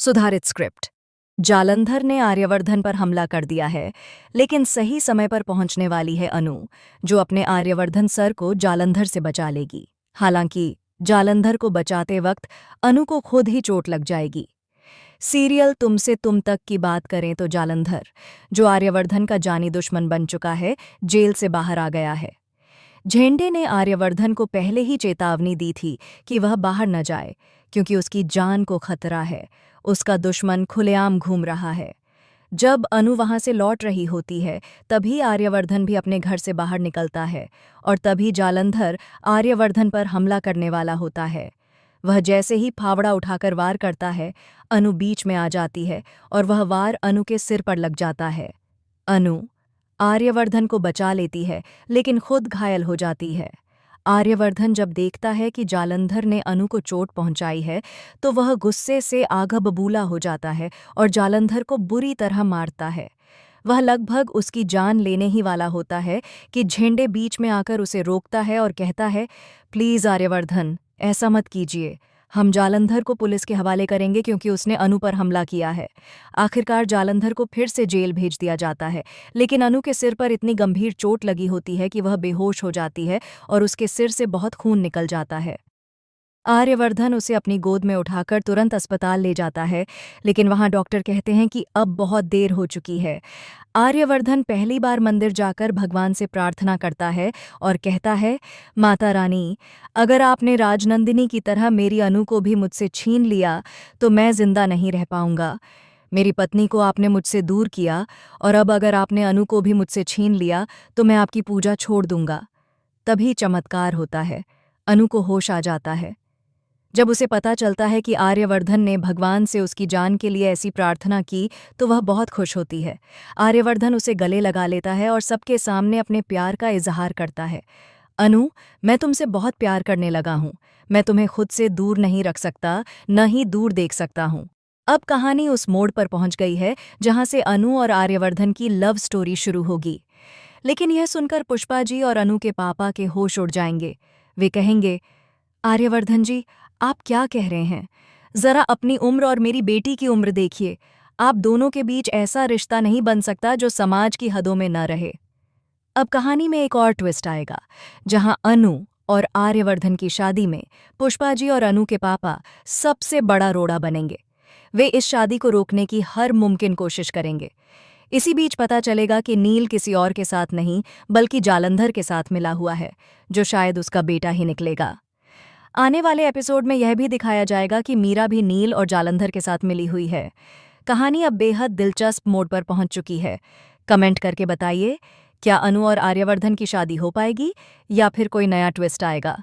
सुधारित स्क्रिप्ट। जालंधर ने आर्यवर्धन पर हमला कर दिया है, लेकिन सही समय पर पहुंचने वाली है अनु, जो अपने आर्यवर्धन सर को जालंधर से बचा लेगी। हालांकि जालंधर को बचाते वक्त अनु को खुद ही चोट लग जाएगी। सीरियल तुमसे तुम तक की बात करें तो जालंधर, जो आर्यवर्धन का जानी दुश्मन बन चुका है, जेल से बाहर आ गया है। झेंडे ने आर्यवर्धन को पहले ही चेतावनी दी थी कि वह बाहर न जाए, क्योंकि उसकी जान को खतरा है। उसका दुश्मन खुलेआम घूम रहा है। जब अनु वहां से लौट रही होती है, तभी आर्यवर्धन भी अपने घर से बाहर निकलता है और तभी जालंधर आर्यवर्धन पर हमला करने वाला होता है। वह जैसे ही फावड़ा उठाकर वार करता है, अनु बीच में आ जाती है और वह वार अनु के सिर पर लग जाता है। अनु आर्यवर्धन को बचा लेती है, लेकिन खुद घायल हो जाती है। आर्यवर्धन जब देखता है कि जालंधर ने अनु को चोट पहुंचाई है, तो वह गुस्से से आग बबूला हो जाता है और जालंधर को बुरी तरह मारता है। वह लगभग उसकी जान लेने ही वाला होता है कि झेंडे बीच में आकर उसे रोकता है और कहता है, प्लीज आर्यवर्धन, ऐसा मत कीजिए। हम जालंधर को पुलिस के हवाले करेंगे क्योंकि उसने अनु पर हमला किया है। आखिरकार जालंधर को फिर से जेल भेज दिया जाता है, लेकिन अनु के सिर पर इतनी गंभीर चोट लगी होती है कि वह बेहोश हो जाती है और उसके सिर से बहुत खून निकल जाता है। आर्यवर्धन उसे अपनी गोद में उठाकर तुरंत अस्पताल ले जाता है, लेकिन वहां डॉक्टर कहते हैं कि अब बहुत देर हो चुकी है। आर्यवर्धन पहली बार मंदिर जाकर भगवान से प्रार्थना करता है और कहता है, माता रानी, अगर आपने राजनंदिनी की तरह मेरी अनु को भी मुझसे छीन लिया तो मैं जिंदा नहीं रह पाऊंगा। मेरी पत्नी को आपने मुझसे दूर किया और अब अगर आपने अनु को भी मुझसे छीन लिया तो मैं आपकी पूजा छोड़ दूंगा। तभी चमत्कार होता है, अनु को होश आ जाता है। जब उसे पता चलता है कि आर्यवर्धन ने भगवान से उसकी जान के लिए ऐसी प्रार्थना की, तो वह बहुत खुश होती है। आर्यवर्धन उसे गले लगा लेता है और सबके सामने अपने प्यार का इजहार करता है। अनु, मैं तुमसे बहुत प्यार करने लगा हूँ। मैं तुम्हें खुद से दूर नहीं रख सकता, न ही दूर देख सकता हूँ। अब कहानी उस मोड़ पर पहुंच गई है जहां से अनु और आर्यवर्धन की लव स्टोरी शुरू होगी। लेकिन यह सुनकर पुष्पा जी और अनु के पापा के होश उड़ जाएंगे। वे कहेंगे, आर्यवर्धन जी, आप क्या कह रहे हैं? जरा अपनी उम्र और मेरी बेटी की उम्र देखिए। आप दोनों के बीच ऐसा रिश्ता नहीं बन सकता जो समाज की हदों में न रहे। अब कहानी में एक और ट्विस्ट आएगा, जहां अनु और आर्यवर्धन की शादी में पुष्पा जी और अनु के पापा सबसे बड़ा रोड़ा बनेंगे। वे इस शादी को रोकने की हर मुमकिन कोशिश करेंगे। इसी बीच पता चलेगा कि नील किसी और के साथ नहीं, बल्कि जालंधर के साथ मिला हुआ है, जो शायद उसका बेटा ही निकलेगा। आने वाले एपिसोड में यह भी दिखाया जाएगा कि मीरा भी नील और जालंधर के साथ मिली हुई है। कहानी अब बेहद दिलचस्प मोड़ पर पहुंच चुकी है। कमेंट करके बताइए, क्या अनु और आर्यवर्धन की शादी हो पाएगी या फिर कोई नया ट्विस्ट आएगा?